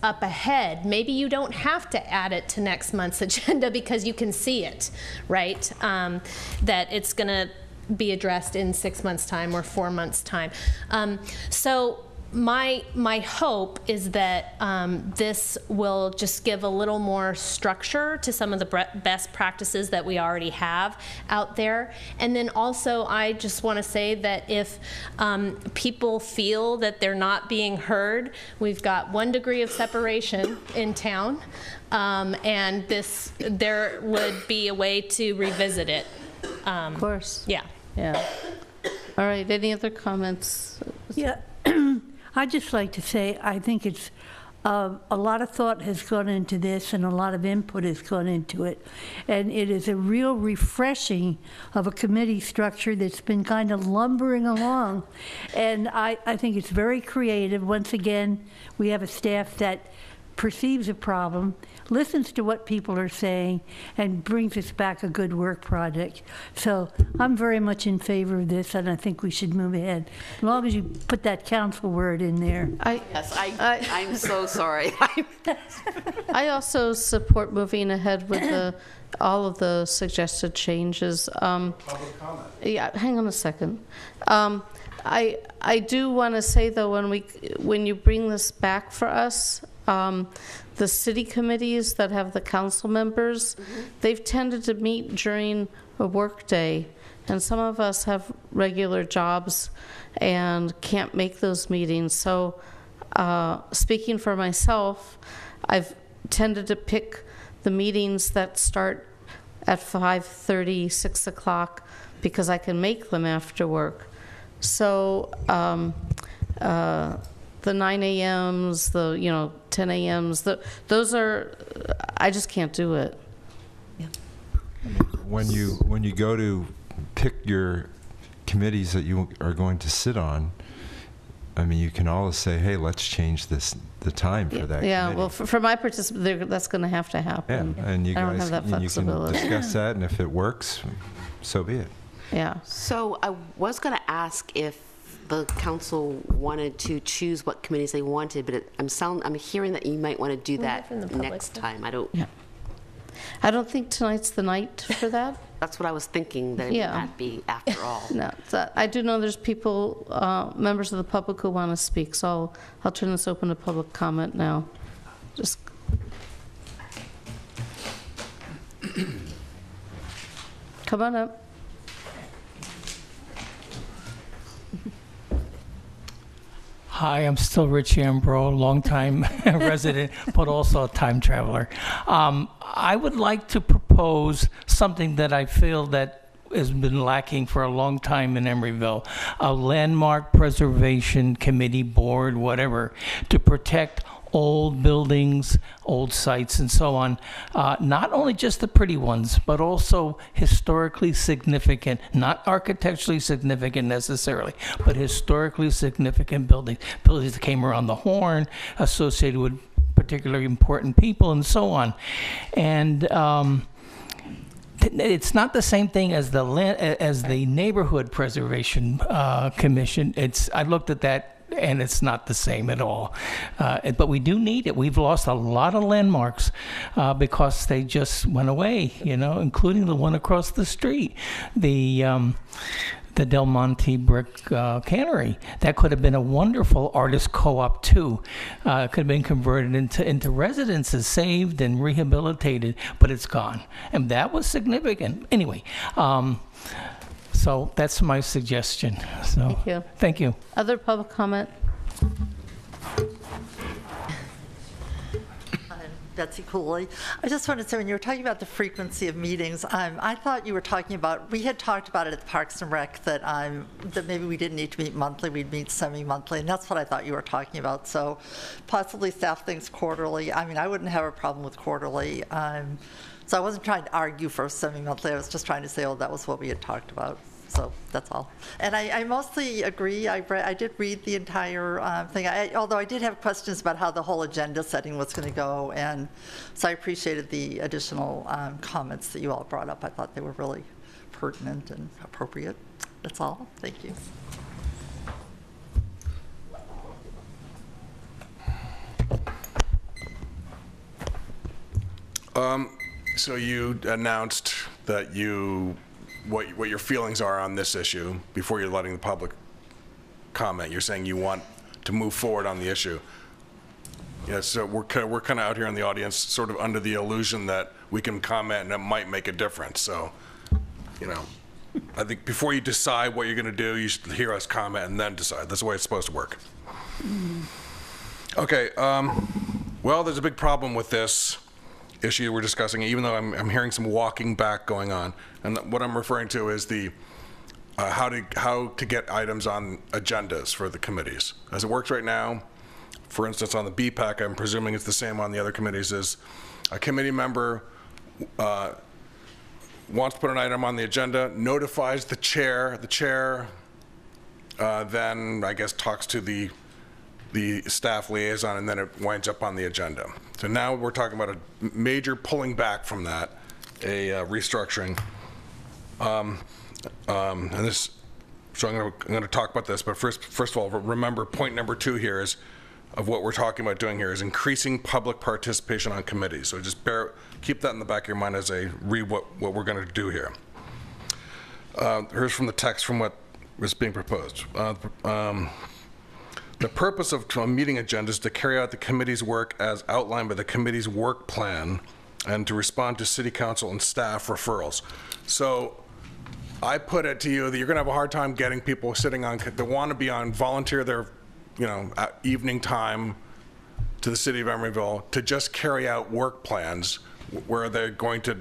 up ahead? Maybe you don't have to add it to next month's agenda because you can see it, right? That it's going to be addressed in 6 months' time or 4 months' time. So my hope is that this will just give a little more structure to some of the best practices that we already have out there. And then also, I just want to say that if people feel that they're not being heard, we've got 1 degree of separation in town, and there would be a way to revisit it. Of course. Yeah. Yeah. All right, any other comments? Yeah, I'd just like to say, I think it's, a lot of thought has gone into this and a lot of input has gone into it. And it is a real refreshing of a committee structure that's been kind of lumbering along. And I think it's very creative. Once again, we have a staff that perceives a problem, listens to what people are saying, and brings us back a good work project. So I'm very much in favor of this, and I think we should move ahead, as long as you put that council word in there. Yes, I'm so sorry. I also support moving ahead with all of the suggested changes. Public comment. Yeah, hang on a second. I do want to say, though, when you bring this back for us, the city committees that have the council members, they've tended to meet during a work day, and some of us have regular jobs and can't make those meetings. So speaking for myself, I've tended to pick the meetings that start at 5:30, 6 o'clock, because I can make them after work. So the 9 a.m.s, the 10 a.m.s, those are, I just can't do it. When you go to pick your committees that you are going to sit on, I mean, you can always say, hey, let's change the time for that Yeah, committee. well, for my participant, that's going to have to happen. Yeah, and you I don't guys, have that and you can flexibility. discuss that, and if it works, so be it. Yeah. So I was going to ask if the council wanted to choose what committees they wanted, but I'm hearing that you might want to do that from the public next side? time. I don't think tonight's the night for that. That's what I was thinking, that it Yeah. might not be after all. No, I do know there's people, members of the public who want to speak, so I'll turn this open to public comment now. Just. Come on up. Hi, I'm still Rich Ambrose, longtime resident, but also a time traveler. I would like to propose something that I feel that has been lacking for a long time in Emeryville, a landmark preservation committee, board, whatever, to protect old buildings, old sites, and so on. Not only just the pretty ones, but also historically significant, not architecturally significant necessarily, but historically significant buildings. Buildings that came around the Horn, associated with particularly important people, and so on. And it's not the same thing as the Neighborhood Preservation Commission. I looked at that, and it's not the same at all. But we do need it. We've lost a lot of landmarks because they just went away, including the one across the street, the Del Monte Brick Cannery. That could have been a wonderful artist co-op too. It could have been converted into residences, saved and rehabilitated, but it's gone. And that was significant. Anyway, so that's my suggestion. So, Thank you. Thank you. Other public comment? Betsy Cooley. I just wanted to say, when you were talking about the frequency of meetings, I thought you were talking about, we had talked about it at the Parks and Rec, that maybe we didn't need to meet monthly, we'd meet semi-monthly, and that's what I thought you were talking about. So possibly staff things quarterly. I mean, I wouldn't have a problem with quarterly. So I wasn't trying to argue for semi-monthly, I was just trying to say, oh, that was what we had talked about. So that's all. And I mostly agree. I did read the entire thing, although I did have questions about how the whole agenda setting was going to go. And so I appreciated the additional comments that you all brought up. I thought they were really pertinent and appropriate. That's all. Thank you. So you announced that what your feelings are on this issue before you're letting the public comment. You're saying you want to move forward on the issue. Yeah, so we're kind of out here in the audience sort of under the illusion that we can comment and it might make a difference. So, I think before you decide what you're going to do, you should hear us comment and then decide. That's the way it's supposed to work. Okay, well, there's a big problem with this issue we're discussing, even though I'm hearing some walking back going on. And what I'm referring to is the how to get items on agendas for the committees. As it works right now, for instance, on the BPAC, I'm presuming it's the same on the other committees, is a committee member wants to put an item on the agenda, notifies the chair. The chair then, I guess, talks to the staff liaison, and then it winds up on the agenda. So now we're talking about a major pulling back from that, a restructuring. And this, so I'm going to talk about this, but first of all, remember point number 2 here is, of what we're talking about doing here, is increasing public participation on committees. So just keep that in the back of your mind as I read what we're going to do here. Here's from the text from what was being proposed. The purpose of a meeting agenda is to carry out the committee's work as outlined by the committee's work plan and to respond to city council and staff referrals. So I put it to you that you're going to have a hard time getting people sitting on, that want to be on, volunteer their, at evening time to the city of Emeryville to just carry out work plans where they're going to,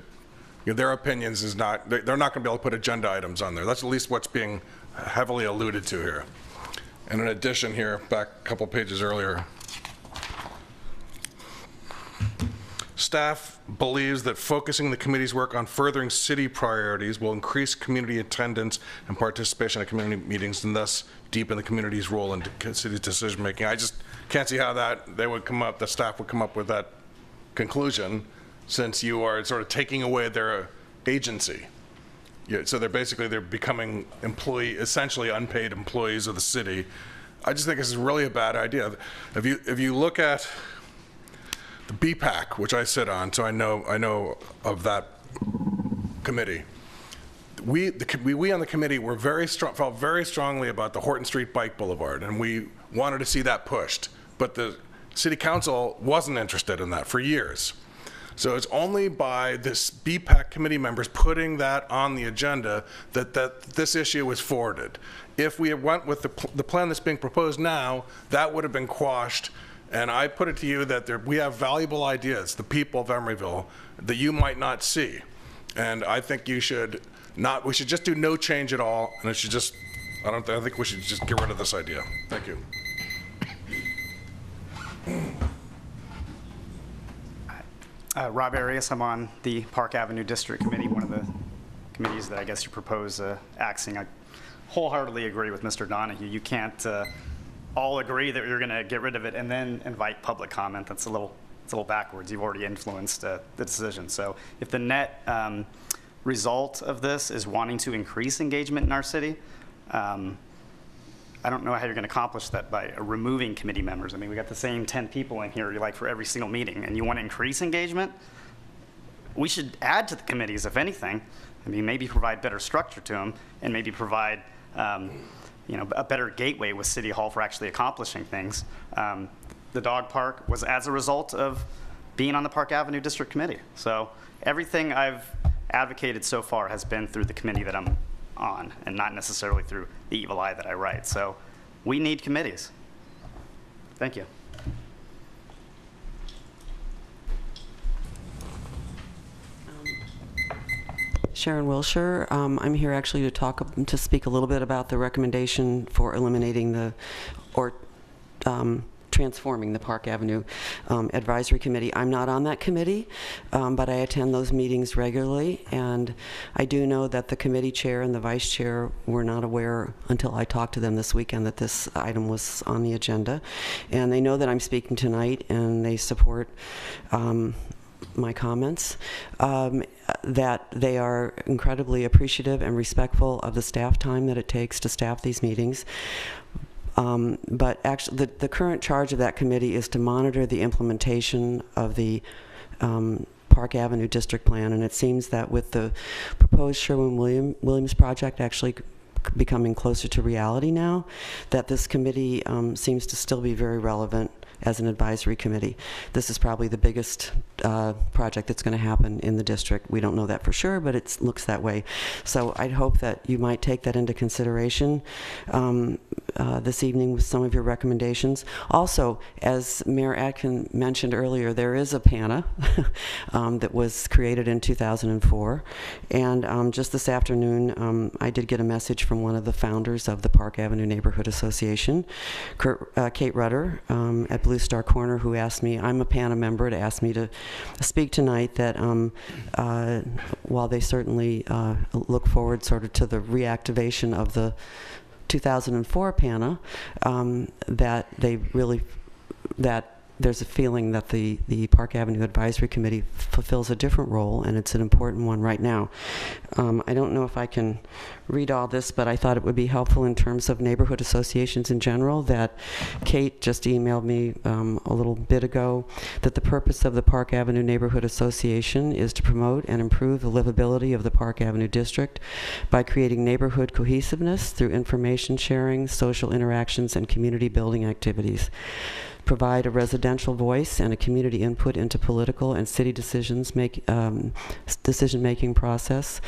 their opinions is not, they're not going to be able to put agenda items on there. That's at least what's being heavily alluded to here. And in addition here, back a couple pages earlier, staff believes that focusing the committee's work on furthering city priorities will increase community attendance and participation at community meetings and thus deepen the community's role in city decision making. I just can't see how that they would come up, the staff would come up with that conclusion, since you are sort of taking away their agency. Yeah, so they're becoming essentially unpaid employees of the city. I just think this is really a bad idea. If you look at the BPAC, which I sit on, so I know of that committee. We on the committee were felt very strongly about the Horton Street Bike Boulevard, and we wanted to see that pushed. But the city council wasn't interested in that for years. So it's only by this BPAC committee members putting that on the agenda that this issue was forwarded. If we went with the plan that's being proposed now, that would have been quashed. And I put it to you that we have valuable ideas, the people of Emeryville, that you might not see. And I think we should just do no change at all. And it should just, I think we should just get rid of this idea. Thank you. Rob Arias, I'm on the Park Avenue District Committee, one of the committees that I guess you propose axing. I wholeheartedly agree with Mr. Donahue. You can't all agree that you're going to get rid of it and then invite public comment. It's a little backwards. You've already influenced the decision. So if the net result of this is wanting to increase engagement in our city, I don't know how you're going to accomplish that by removing committee members. I mean, we got the same 10 people in here, like for every single meeting, and you want to increase engagement? We should add to the committees, if anything. I mean, maybe provide better structure to them, and maybe provide, a better gateway with City Hall for actually accomplishing things. The dog park was as a result of being on the Park Avenue District Committee. So everything I've advocated so far has been through the committee that I'm on, and not necessarily through the evil eye that I write. So we need committees. Thank you. Sharon Wilshire. I'm here actually to speak a little bit about the recommendation for eliminating transforming the Park Avenue Advisory Committee. I'm not on that committee, but I attend those meetings regularly, and I do know that the committee chair and the vice chair were not aware until I talked to them this weekend that this item was on the agenda, and they know that I'm speaking tonight, and they support my comments, that they are incredibly appreciative and respectful of the staff time that it takes to staff these meetings. But actually, the current charge of that committee is to monitor the implementation of the Park Avenue District Plan, and it seems that with the proposed Sherwin-Williams project actually becoming closer to reality now, that this committee seems to still be very relevant as an advisory committee. This is probably the biggest project that's going to happen in the district. We don't know that for sure, but it looks that way. So I'd hope that you might take that into consideration this evening with some of your recommendations. Also, as Mayor Atkin mentioned earlier, there is a PANA that was created in 2004. And just this afternoon, I did get a message from one of the founders of the Park Avenue Neighborhood Association, Kate Rudder at Blue Star Corner, who asked me, I'm a PANA member, to ask me to speak tonight, that while they certainly look forward sort of to the reactivation of the 2004 PANA, that there's a feeling that the Park Avenue Advisory Committee fulfills a different role, and it's an important one right now. I don't know if I can read all this, but I thought it would be helpful in terms of neighborhood associations in general, that Kate just emailed me a little bit ago, that the purpose of the Park Avenue Neighborhood Association is to promote and improve the livability of the Park Avenue District by creating neighborhood cohesiveness through information sharing, social interactions, and community building activities. provide a residential voice and a community input into political and city decision-making process,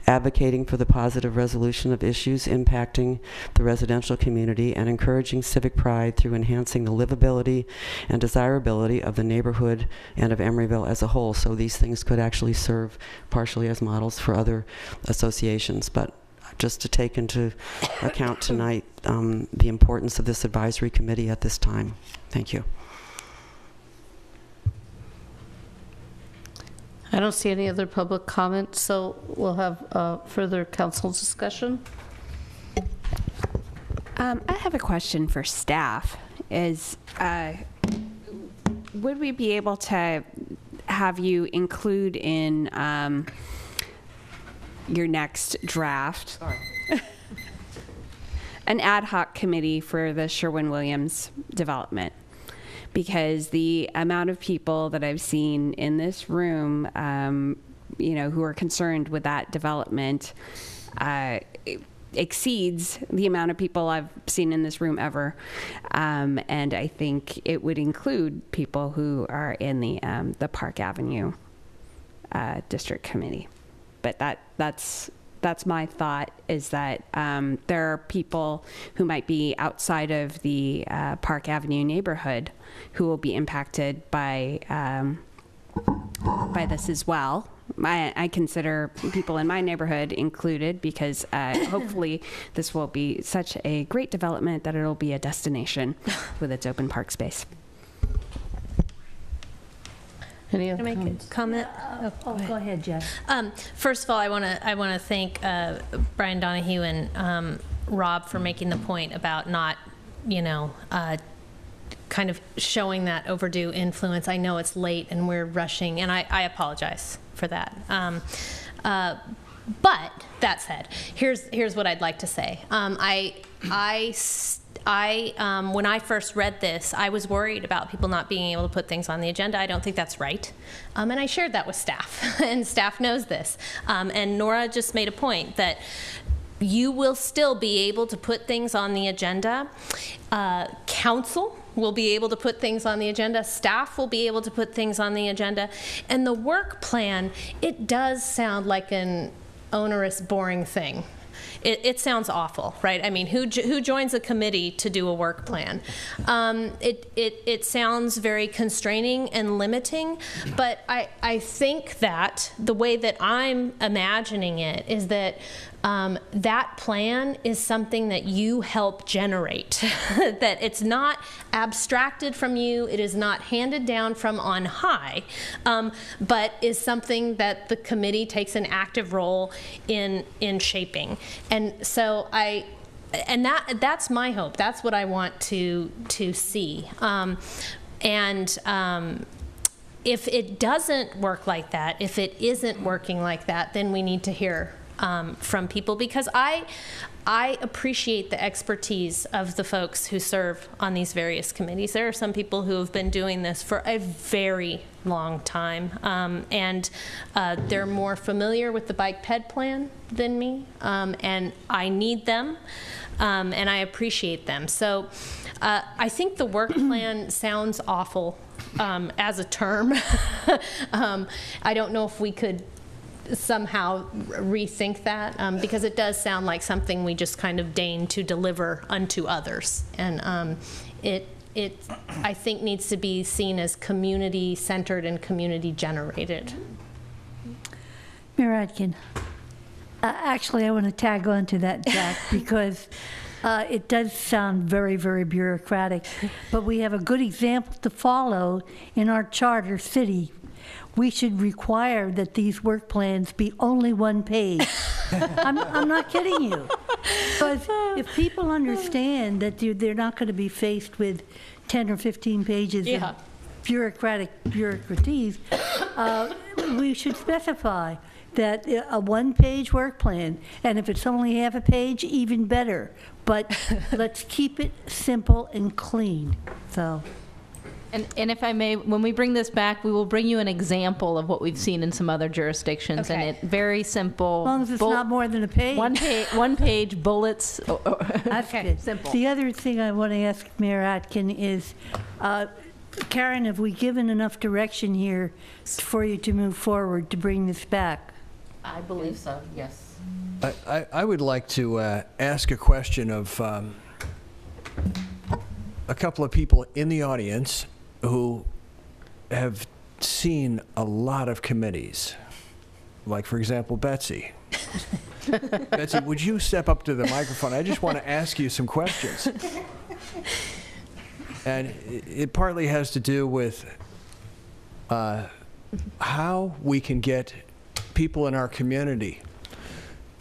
advocating for the positive resolution of issues impacting the residential community, and encouraging civic pride through enhancing the livability and desirability of the neighborhood and of Emeryville as a whole. So these things could actually serve partially as models for other associations. But just to take into account tonight the importance of this advisory committee at this time. Thank you. I don't see any other public comment, so we'll have further council discussion. I have a question for staff. Would we be able to have you include in your next draft an ad hoc committee for the Sherwin-Williams development? Because the amount of people that I've seen in this room, who are concerned with that development, exceeds the amount of people I've seen in this room ever. And I think it would include people who are in the Park Avenue District Committee. But that's my thought, is that there are people who might be outside of the Park Avenue neighborhood who will be impacted by this as well. I consider people in my neighborhood included, because hopefully this will be such a great development that it'll be a destination with its open park space. Any other Can I make comments? a comment? Go ahead, Jeff. First of all, I want to thank Brian Donahue and Rob for making the point about not, kind of showing that overdue influence. I know it's late and we're rushing, and I apologize for that. But that said, here's what I'd like to say. When I first read this, I was worried about people not being able to put things on the agenda. I don't think that's right. And I shared that with staff, and staff knows this. And Nora just made a point that you will still be able to put things on the agenda. Council will be able to put things on the agenda. Staff will be able to put things on the agenda. And the work plan, it does sound like an onerous, boring thing. It sounds awful, right? I mean, who joins a committee to do a work plan? It sounds very constraining and limiting, but I think that the way that I'm imagining it is that that plan is something that you help generate, that it's not abstracted from you, it is not handed down from on high, but is something that the committee takes an active role in shaping. And so that's my hope. That's what I want to see. If it doesn't work like that, if it isn't working like that, then we need to hear from people, because I appreciate the expertise of the folks who serve on these various committees. There are some people who have been doing this for a very long time, and they're more familiar with the bike ped plan than me, and I need them, and I appreciate them. So I think the work plan sounds awful as a term. I don't know if we could somehow rethink that, because it does sound like something we just kind of deign to deliver unto others, and it I think needs to be seen as community centered and community generated. Mayor Atkin, actually I want to tag on to that, Jack, because it does sound very, very bureaucratic, but we have a good example to follow in our charter city. We should require that these work plans be only one page. I'm not kidding you. Because if people understand that they're not going to be faced with 10 or 15 pages of bureaucraties, we should specify that a one-page work plan, and if it's only half a page, even better. But let's keep it simple and clean. So. And if I may, when we bring this back, we will bring you an example of what we've seen in some other jurisdictions. Okay. And it very simple. As long as it's not more than a page. One page bullets. That's Okay. good. Simple. The other thing I want to ask Mayor Atkin is, Karen, have we given enough direction here for you to move forward to bring this back? I believe so, yes. I would like to ask a question of a couple of people in the audience who have seen a lot of committees. Like, for example, Betsy. Betsy, would you step up to the microphone? I just want to ask you some questions. And it partly has to do with how we can get people in our community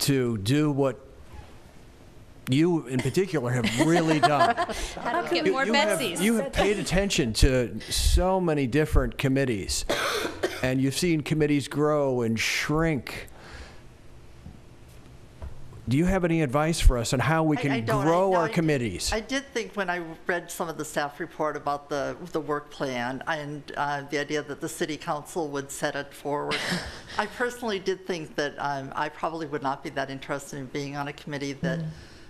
to do what you in particular have really done. How to get more Betsies. You have paid attention to so many different committees, and you've seen committees grow and shrink. Do you have any advice for us on how we can grow our committees? I did think when I read some of the staff report about the work plan and the idea that the city council would set it forward, I personally did think that I probably would not be that interested in being on a committee that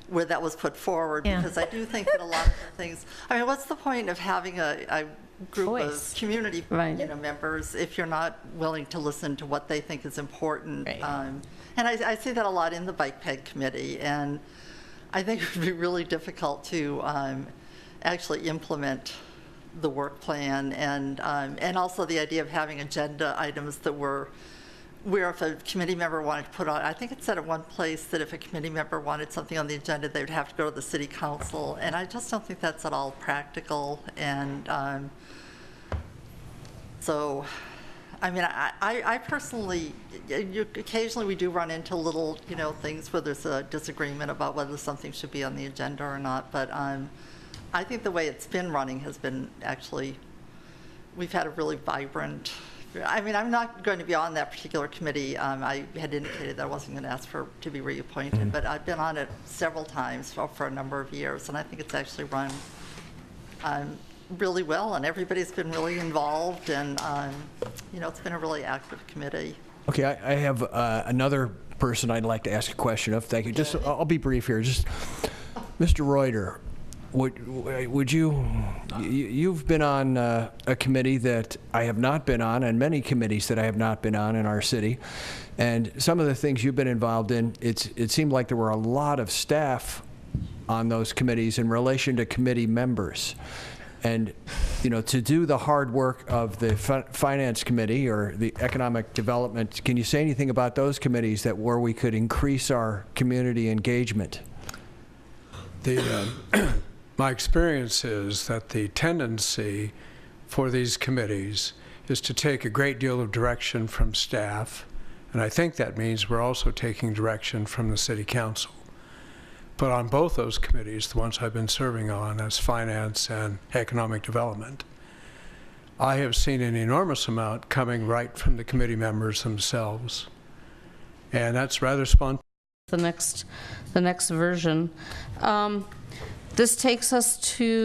where that was put forward, because I do think that a lot of the things, I mean, what's the point of having a group of community members if you're not willing to listen to what they think is important? And I see that a lot in the Bike Ped Committee, and I think it would be really difficult to actually implement the work plan, and also the idea of having agenda items that were where if a committee member wanted to put on, I think it said at one place that if a committee member wanted something on the agenda, they would have to go to the city council, and I just don't think that's at all practical. And so, I mean, I personally, occasionally we do run into little, things where there's a disagreement about whether something should be on the agenda or not, but I think the way it's been running has been actually, we've had a really vibrant, I mean, I'm not going to be on that particular committee. I had indicated that I wasn't going to ask to be reappointed, but I've been on it several times for a number of years, and I think it's actually run really well, and everybody's been really involved, and it's been a really active committee. Okay, I have another person I'd like to ask a question of. Thank you. Just, I'll be brief here. Just, Mr. Reuter, would you've been on a committee that I have not been on, and many committees that I have not been on in our city, and some of the things you've been involved in, it seemed like there were a lot of staff on those committees in relation to committee members. And, to do the hard work of the Finance Committee or the Economic Development, can you say anything about those committees where we could increase our community engagement? My experience is that the tendency for these committees is to take a great deal of direction from staff, and I think that means we're also taking direction from the City Council. But on both those committees, the ones I've been serving on as Finance and Economic Development, I have seen an enormous amount coming right from the committee members themselves, and that's rather spontaneous. The next version. This takes us to